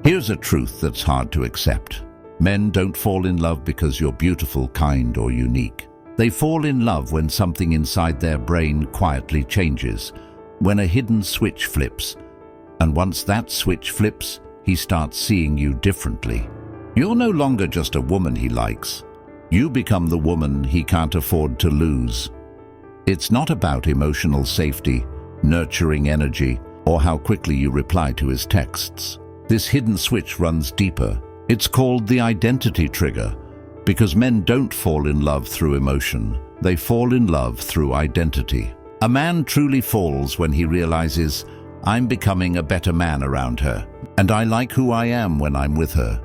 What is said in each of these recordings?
Here's a truth that's hard to accept. Men don't fall in love because you're beautiful, kind, or unique. They fall in love when something inside their brain quietly changes, when a hidden switch flips. And once that switch flips, he starts seeing you differently. You're no longer just a woman he likes. You become the woman he can't afford to lose. It's not about emotional safety, nurturing energy, or how quickly you reply to his texts. This hidden switch runs deeper. It's called the identity trigger, because men don't fall in love through emotion. They fall in love through identity. A man truly falls when he realizes, I'm becoming a better man around her, and I like who I am when I'm with her.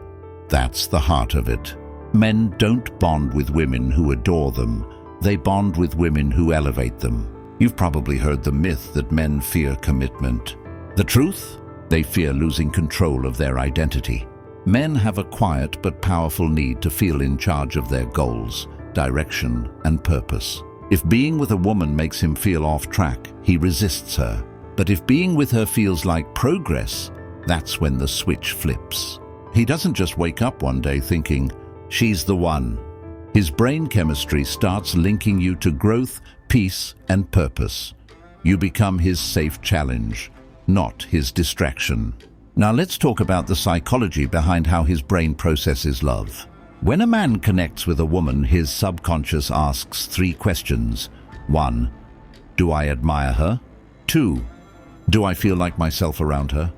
That's the heart of it. Men don't bond with women who adore them. They bond with women who elevate them. You've probably heard the myth that men fear commitment. The truth? They fear losing control of their identity. Men have a quiet but powerful need to feel in charge of their goals, direction, and purpose. If being with a woman makes him feel off track, he resists her. But if being with her feels like progress, that's when the switch flips. He doesn't just wake up one day thinking, she's the one. His brain chemistry starts linking you to growth, peace, and purpose. You become his safe challenge, not his distraction. Now let's talk about the psychology behind how his brain processes love. When a man connects with a woman, his subconscious asks 3 questions. 1. Do I admire her? 2. Do I feel like myself around her?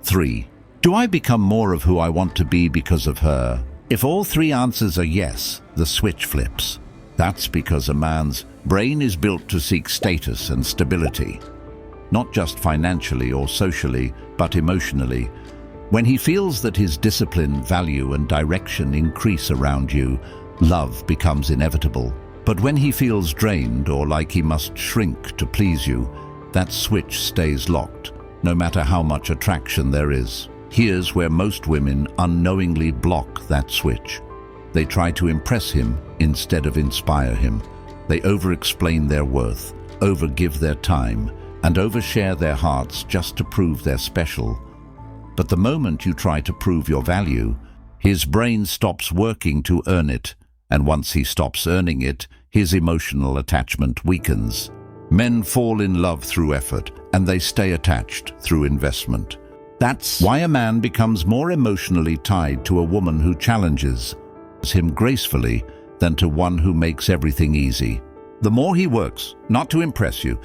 3. Do I become more of who I want to be because of her? If all 3 answers are yes, the switch flips. That's because a man's brain is built to seek status and stability. Not just financially or socially, but emotionally. When he feels that his discipline, value, and direction increase around you, love becomes inevitable. But when he feels drained or like he must shrink to please you, that switch stays locked, no matter how much attraction there is. Here's where most women unknowingly block that switch. They try to impress him instead of inspire him. They over-explain their worth, over-give their time, and overshare their hearts just to prove they're special. But the moment you try to prove your value, his brain stops working to earn it, and once he stops earning it, his emotional attachment weakens. Men fall in love through effort, and they stay attached through investment. That's why a man becomes more emotionally tied to a woman who challenges him gracefully than to one who makes everything easy. The more he works, not to impress you,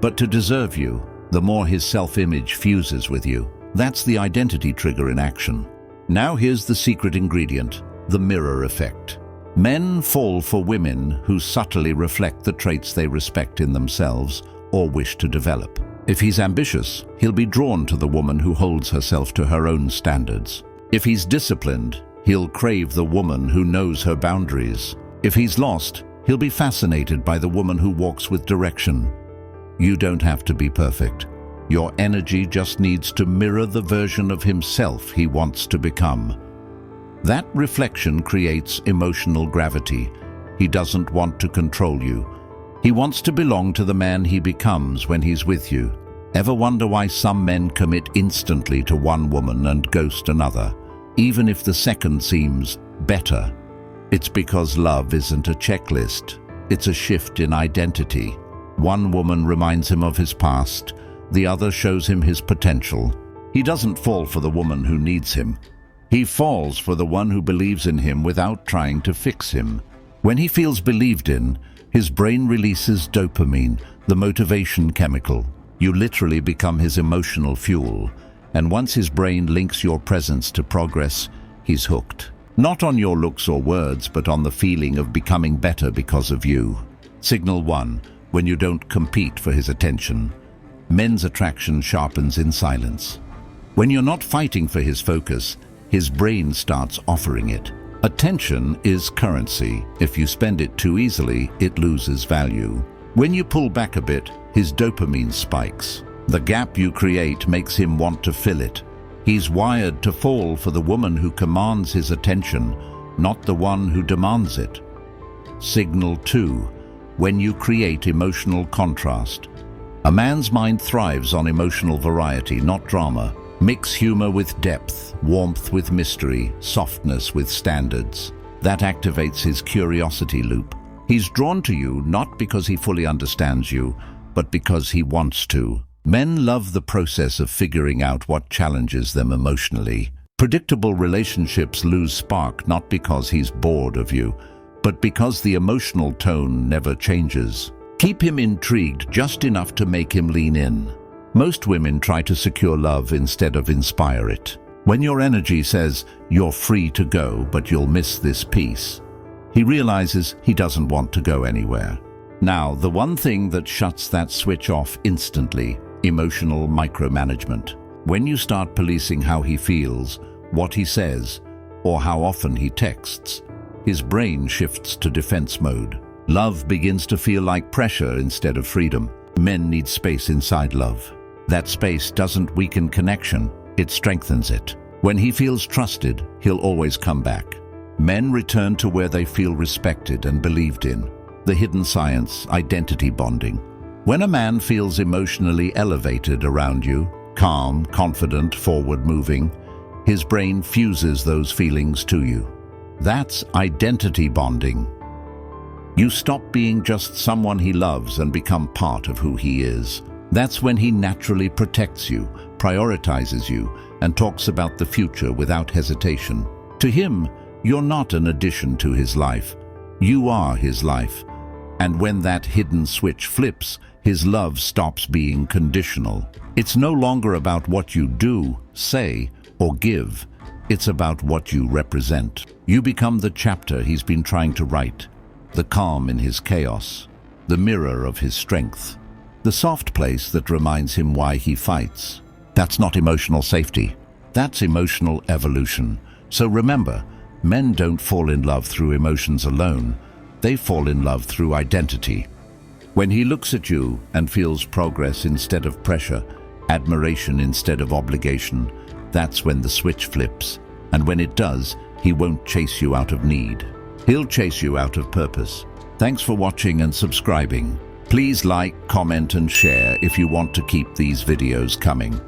but to deserve you, the more his self-image fuses with you. That's the identity trigger in action. Now here's the secret ingredient, the mirror effect. Men fall for women who subtly reflect the traits they respect in themselves or wish to develop. If he's ambitious, he'll be drawn to the woman who holds herself to her own standards. If he's disciplined, he'll crave the woman who knows her boundaries. If he's lost, he'll be fascinated by the woman who walks with direction. You don't have to be perfect. Your energy just needs to mirror the version of himself he wants to become. That reflection creates emotional gravity. He doesn't want to control you. He wants to belong to the man he becomes when he's with you. Ever wonder why some men commit instantly to one woman and ghost another, even if the second seems better? It's because love isn't a checklist. It's a shift in identity. One woman reminds him of his past, the other shows him his potential. He doesn't fall for the woman who needs him. He falls for the one who believes in him without trying to fix him. When he feels believed in, his brain releases dopamine, the motivation chemical. You literally become his emotional fuel, and once his brain links your presence to progress, he's hooked. Not on your looks or words, but on the feeling of becoming better because of you. Signal 1. When you don't compete for his attention. Men's attraction sharpens in silence. When you're not fighting for his focus, his brain starts offering it. Attention is currency. If you spend it too easily, it loses value. When you pull back a bit, his dopamine spikes. The gap you create makes him want to fill it. He's wired to fall for the woman who commands his attention, not the one who demands it. Signal 2. When you create emotional contrast. A man's mind thrives on emotional variety, not drama. Mix humor with depth, warmth with mystery, softness with standards. That activates his curiosity loop. He's drawn to you not because he fully understands you, but because he wants to. Men love the process of figuring out what challenges them emotionally. Predictable relationships lose spark not because he's bored of you, but because the emotional tone never changes. Keep him intrigued just enough to make him lean in. Most women try to secure love instead of inspire it. When your energy says, "You're free to go, but you'll miss this piece," he realizes he doesn't want to go anywhere. Now, the one thing that shuts that switch off instantly: emotional micromanagement. When you start policing how he feels, what he says, or how often he texts, his brain shifts to defense mode. Love begins to feel like pressure instead of freedom. Men need space inside love. That space doesn't weaken connection, it strengthens it. When he feels trusted, he'll always come back. Men return to where they feel respected and believed in. The hidden science, identity bonding. When a man feels emotionally elevated around you, calm, confident, forward-moving, his brain fuses those feelings to you. That's identity bonding. You stop being just someone he loves and become part of who he is. That's when he naturally protects you, prioritizes you, and talks about the future without hesitation. To him, you're not an addition to his life. You are his life. And when that hidden switch flips, his love stops being conditional. It's no longer about what you do, say, or give. It's about what you represent. You become the chapter he's been trying to write, the calm in his chaos, the mirror of his strength, the soft place that reminds him why he fights. That's not emotional safety. That's emotional evolution. So remember, men don't fall in love through emotions alone. They fall in love through identity. When he looks at you and feels progress instead of pressure, admiration instead of obligation, that's when the switch flips. And when it does, he won't chase you out of need. He'll chase you out of purpose. Thanks for watching and subscribing. Please like, comment, and share if you want to keep these videos coming.